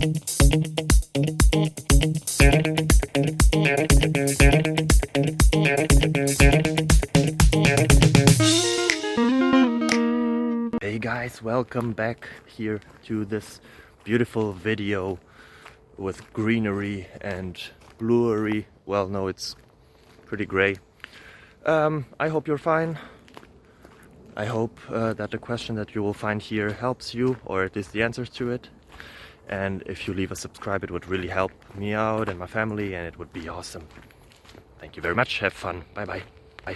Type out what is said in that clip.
Hey guys, welcome back here to this beautiful video with greenery and bluery. Well, no, it's pretty gray. I hope you're fine. I hope that the question that you will find here helps you, or at least the answers to it. And if you leave a subscribe, it would really help me out and my family, and it would be awesome. Thank you very much. Have fun. Bye bye. Bye.